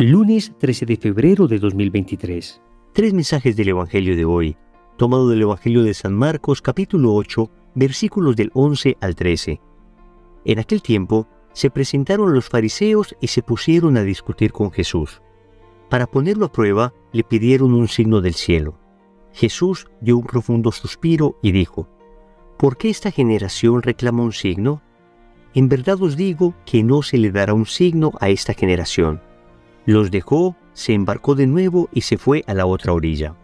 Lunes 13 de febrero de 2023. Tres mensajes del Evangelio de hoy, tomado del Evangelio de San Marcos, capítulo 8, versículos del 11 al 13. En aquel tiempo se presentaron los fariseos y se pusieron a discutir con Jesús. Para ponerlo a prueba, le pidieron un signo del cielo. Jesús dio un profundo suspiro y dijo: ¿Por qué esta generación reclama un signo? En verdad os digo que no se le dará un signo a esta generación. Los dejó, se embarcó de nuevo y se fue a la otra orilla.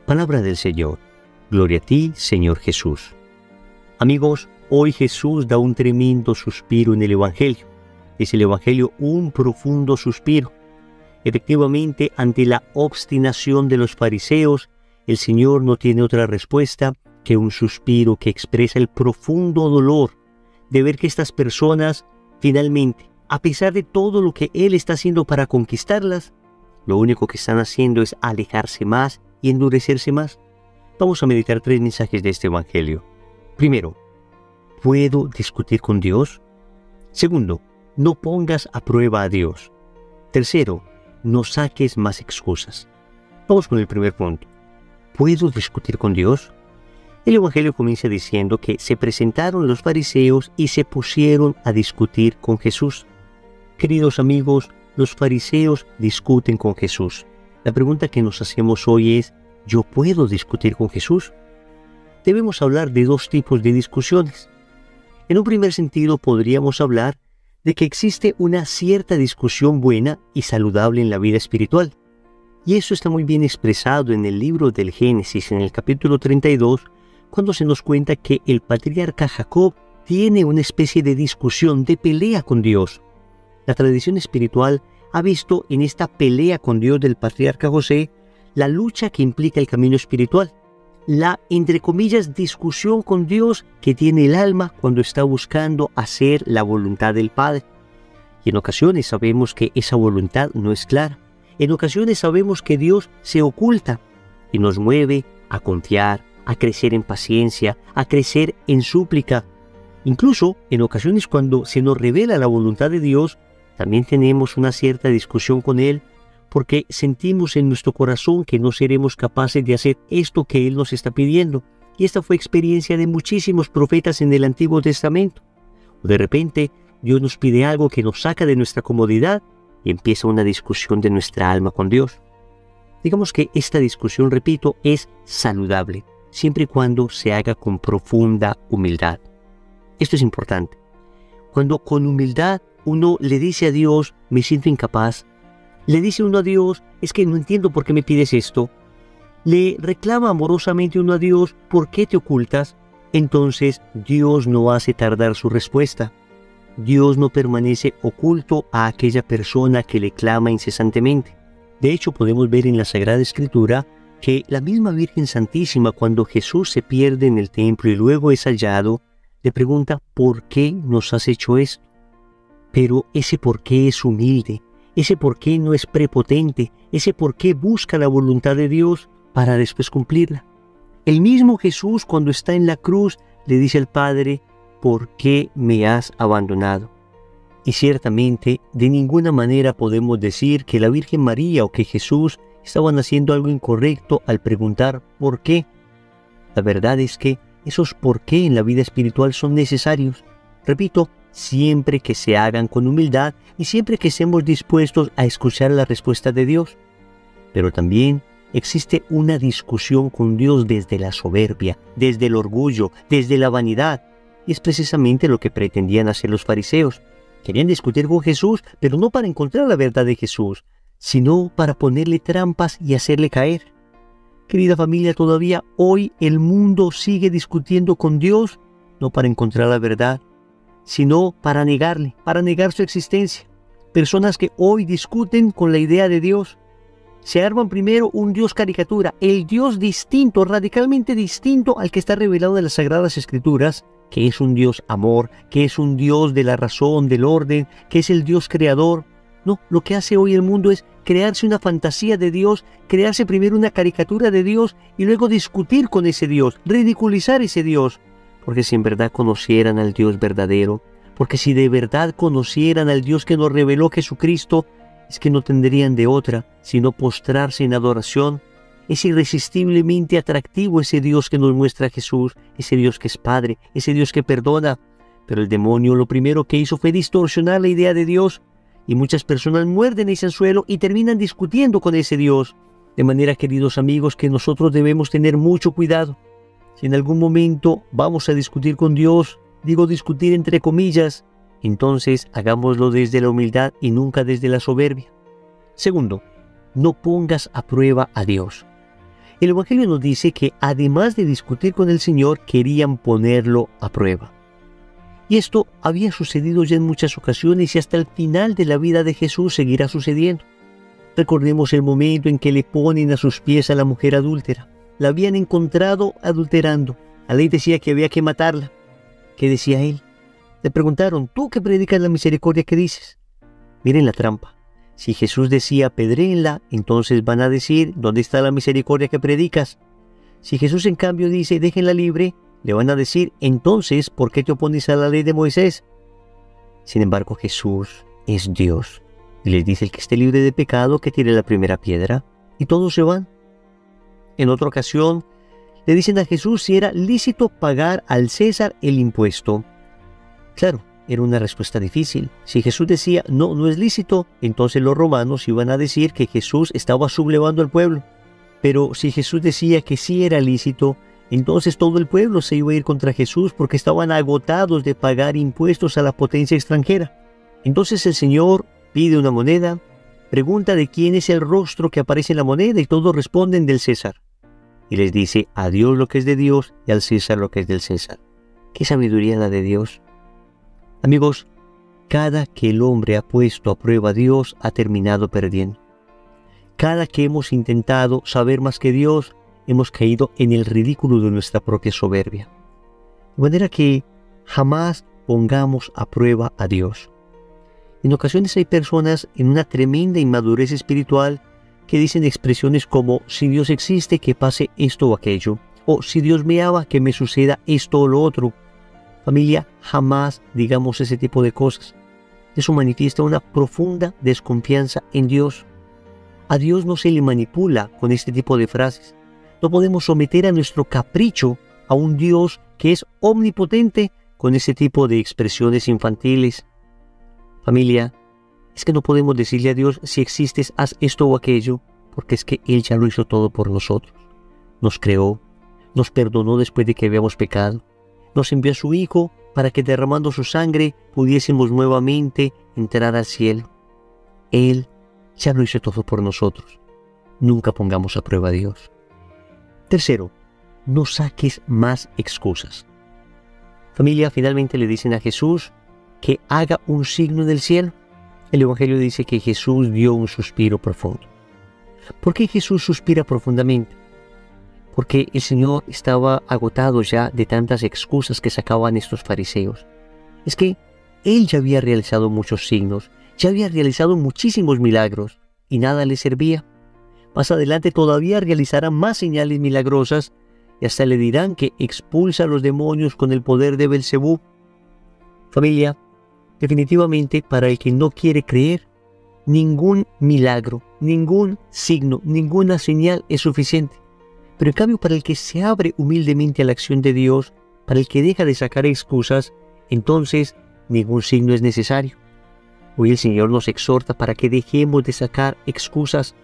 Palabra del Señor. Gloria a ti, Señor Jesús. Amigos, hoy Jesús da un tremendo suspiro en el Evangelio. Es el Evangelio un profundo suspiro. Efectivamente, ante la obstinación de los fariseos, el Señor no tiene otra respuesta que un suspiro que expresa el profundo dolor de ver que estas personas finalmente, a pesar de todo lo que Él está haciendo para conquistarlas, lo único que están haciendo es alejarse más y endurecerse más. Vamos a meditar tres mensajes de este Evangelio. Primero, ¿puedo discutir con Dios? Segundo, no pongas a prueba a Dios. Tercero, no saques más excusas. Vamos con el primer punto. ¿Puedo discutir con Dios? El Evangelio comienza diciendo que se presentaron los fariseos y se pusieron a discutir con Jesús. Queridos amigos, los fariseos discuten con Jesús. La pregunta que nos hacemos hoy es: ¿yo puedo discutir con Jesús? Debemos hablar de dos tipos de discusiones. En un primer sentido, podríamos hablar de que existe una cierta discusión buena y saludable en la vida espiritual. Y eso está muy bien expresado en el libro del Génesis, en el capítulo 32, cuando se nos cuenta que el patriarca Jacob tiene una especie de discusión, de pelea con Dios. La tradición espiritual ha visto en esta pelea con Dios del patriarca José la lucha que implica el camino espiritual, la, entre comillas, discusión con Dios que tiene el alma cuando está buscando hacer la voluntad del Padre. Y en ocasiones sabemos que esa voluntad no es clara. En ocasiones sabemos que Dios se oculta y nos mueve a confiar, a crecer en paciencia, a crecer en súplica. Incluso en ocasiones cuando se nos revela la voluntad de Dios, también tenemos una cierta discusión con Él porque sentimos en nuestro corazón que no seremos capaces de hacer esto que Él nos está pidiendo. Y esta fue experiencia de muchísimos profetas en el Antiguo Testamento. O de repente Dios nos pide algo que nos saca de nuestra comodidad y empieza una discusión de nuestra alma con Dios. Digamos que esta discusión, repito, es saludable, siempre y cuando se haga con profunda humildad. Esto es importante. Cuando con humildad uno le dice a Dios: me siento incapaz, le dice uno a Dios: es que no entiendo por qué me pides esto, le reclama amorosamente uno a Dios: ¿por qué te ocultas? Entonces Dios no hace tardar su respuesta. Dios no permanece oculto a aquella persona que le clama incesantemente. De hecho, podemos ver en la Sagrada Escritura que la misma Virgen Santísima, cuando Jesús se pierde en el templo y luego es hallado, le pregunta: ¿por qué nos has hecho esto? Pero ese por qué es humilde, ese por qué no es prepotente, ese por qué busca la voluntad de Dios para después cumplirla. El mismo Jesús, cuando está en la cruz, le dice al Padre: ¿por qué me has abandonado? Y ciertamente, de ninguna manera podemos decir que la Virgen María o que Jesús estaban haciendo algo incorrecto al preguntar ¿por qué? La verdad es que esos por qué en la vida espiritual son necesarios. Repito, siempre que se hagan con humildad y siempre que estemos dispuestos a escuchar la respuesta de Dios. Pero también existe una discusión con Dios desde la soberbia, desde el orgullo, desde la vanidad. Y es precisamente lo que pretendían hacer los fariseos. Querían discutir con Jesús, pero no para encontrar la verdad de Jesús, sino para ponerle trampas y hacerle caer. Querida familia, todavía hoy el mundo sigue discutiendo con Dios, no para encontrar la verdad, sino para negarle, para negar su existencia. Personas que hoy discuten con la idea de Dios. Se arman primero un Dios caricatura, el Dios distinto, radicalmente distinto al que está revelado en las Sagradas Escrituras, que es un Dios amor, que es un Dios de la razón, del orden, que es el Dios creador. No, lo que hace hoy el mundo es crearse una fantasía de Dios, crearse primero una caricatura de Dios y luego discutir con ese Dios, ridiculizar ese Dios. Porque si en verdad conocieran al Dios verdadero, porque si de verdad conocieran al Dios que nos reveló Jesucristo, es que no tendrían de otra sino postrarse en adoración. Es irresistiblemente atractivo ese Dios que nos muestra a Jesús, ese Dios que es Padre, ese Dios que perdona. Pero el demonio lo primero que hizo fue distorsionar la idea de Dios, y muchas personas muerden ese anzuelo y terminan discutiendo con ese Dios. De manera, queridos amigos, que nosotros debemos tener mucho cuidado. Si en algún momento vamos a discutir con Dios, digo discutir entre comillas, entonces hagámoslo desde la humildad y nunca desde la soberbia. Segundo, no pongas a prueba a Dios. El Evangelio nos dice que además de discutir con el Señor, querían ponerlo a prueba. Y esto había sucedido ya en muchas ocasiones y hasta el final de la vida de Jesús seguirá sucediendo. Recordemos el momento en que le ponen a sus pies a la mujer adúltera. La habían encontrado adulterando. La ley decía que había que matarla. ¿Qué decía él? Le preguntaron, ¿tú que predicas la misericordia, qué dices? Miren la trampa. Si Jesús decía apedréenla, entonces van a decir, ¿dónde está la misericordia que predicas? Si Jesús en cambio dice, déjenla libre, le van a decir, entonces, ¿por qué te opones a la ley de Moisés? Sin embargo, Jesús es Dios. Y les dice, el que esté libre de pecado, que tire la primera piedra. Y todos se van. En otra ocasión, le dicen a Jesús si era lícito pagar al César el impuesto. Claro, era una respuesta difícil. Si Jesús decía, no, no es lícito, entonces los romanos iban a decir que Jesús estaba sublevando al pueblo. Pero si Jesús decía que sí era lícito, entonces todo el pueblo se iba a ir contra Jesús porque estaban agotados de pagar impuestos a la potencia extranjera. Entonces el Señor pide una moneda, pregunta de quién es el rostro que aparece en la moneda y todos responden del César. Y les dice, a Dios lo que es de Dios y al César lo que es del César. ¿Qué sabiduría la de Dios? Amigos, cada que el hombre ha puesto a prueba a Dios ha terminado perdiendo. Cada que hemos intentado saber más que Dios, hemos caído en el ridículo de nuestra propia soberbia. De manera que jamás pongamos a prueba a Dios. En ocasiones hay personas en una tremenda inmadurez espiritual que dicen expresiones como, si Dios existe, que pase esto o aquello, o si Dios me ama, que me suceda esto o lo otro. Familia, jamás digamos ese tipo de cosas. Eso manifiesta una profunda desconfianza en Dios. A Dios no se le manipula con este tipo de frases. No podemos someter a nuestro capricho a un Dios que es omnipotente con ese tipo de expresiones infantiles. Familia, es que no podemos decirle a Dios, si existes, haz esto o aquello, porque es que Él ya lo hizo todo por nosotros. Nos creó, nos perdonó después de que habíamos pecado. Nos envió a su Hijo para que derramando su sangre pudiésemos nuevamente entrar al cielo. Él ya lo hizo todo por nosotros. Nunca pongamos a prueba a Dios. Tercero, no saques más excusas. Familia, finalmente le dicen a Jesús que haga un signo en el cielo. El Evangelio dice que Jesús dio un suspiro profundo. ¿Por qué Jesús suspira profundamente? Porque el Señor estaba agotado ya de tantas excusas que sacaban estos fariseos. Es que Él ya había realizado muchos signos, ya había realizado muchísimos milagros y nada le servía. Más adelante todavía realizará más señales milagrosas y hasta le dirán que expulsa a los demonios con el poder de Belcebú. Familia, definitivamente para el que no quiere creer, ningún milagro, ningún signo, ninguna señal es suficiente. Pero en cambio para el que se abre humildemente a la acción de Dios, para el que deja de sacar excusas, entonces ningún signo es necesario. Hoy el Señor nos exhorta para que dejemos de sacar excusas.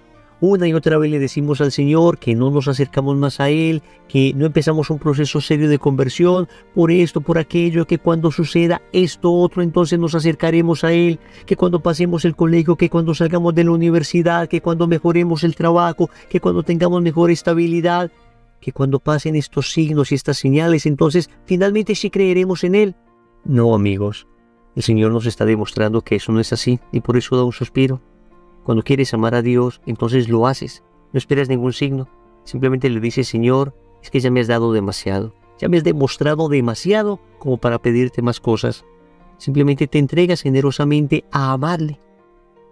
Una y otra vez le decimos al Señor que no nos acercamos más a Él, que no empezamos un proceso serio de conversión por esto, por aquello, que cuando suceda esto otro entonces nos acercaremos a Él, que cuando pasemos el colegio, que cuando salgamos de la universidad, que cuando mejoremos el trabajo, que cuando tengamos mejor estabilidad, que cuando pasen estos signos y estas señales, entonces finalmente sí creeremos en Él. No, amigos, el Señor nos está demostrando que eso no es así y por eso da un suspiro. Cuando quieres amar a Dios, entonces lo haces. No esperas ningún signo. Simplemente le dices, Señor, es que ya me has dado demasiado. Ya me has demostrado demasiado como para pedirte más cosas. Simplemente te entregas generosamente a amarle.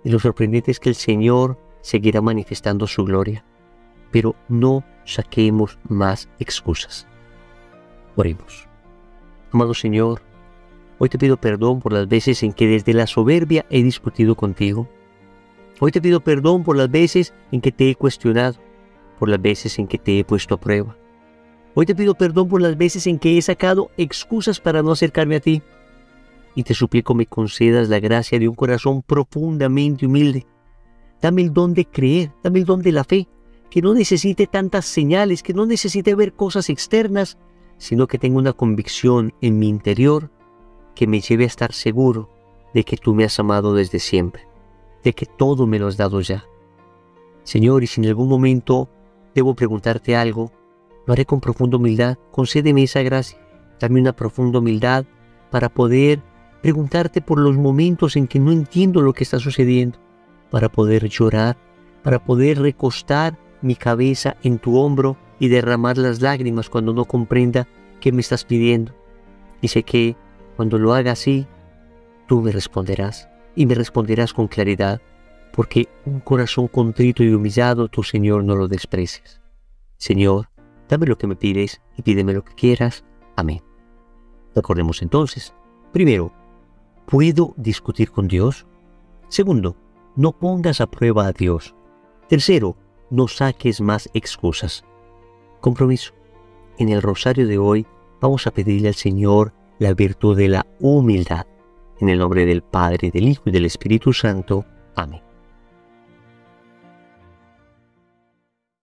Y lo sorprendente es que el Señor seguirá manifestando su gloria. Pero no saquemos más excusas. Oremos. Amado Señor, hoy te pido perdón por las veces en que desde la soberbia he discutido contigo. Hoy te pido perdón por las veces en que te he cuestionado, por las veces en que te he puesto a prueba. Hoy te pido perdón por las veces en que he sacado excusas para no acercarme a ti. Y te suplico me concedas la gracia de un corazón profundamente humilde. Dame el don de creer, dame el don de la fe, que no necesite tantas señales, que no necesite ver cosas externas, sino que tenga una convicción en mi interior que me lleve a estar seguro de que tú me has amado desde siempre, de que todo me lo has dado ya. Señor, y si en algún momento debo preguntarte algo, lo haré con profunda humildad. Concédeme esa gracia, dame una profunda humildad para poder preguntarte por los momentos en que no entiendo lo que está sucediendo, para poder llorar, para poder recostar mi cabeza en tu hombro y derramar las lágrimas cuando no comprenda qué me estás pidiendo. Y sé que cuando lo haga así, tú me responderás, y me responderás con claridad, porque un corazón contrito y humillado, tu Señor, no lo desprecias. Señor, dame lo que me pides y pídeme lo que quieras. Amén. Recordemos entonces, primero, ¿puedo discutir con Dios? Segundo, no pongas a prueba a Dios. Tercero, no saques más excusas. Compromiso. En el rosario de hoy vamos a pedirle al Señor la virtud de la humildad. En el nombre del Padre, del Hijo y del Espíritu Santo. Amén.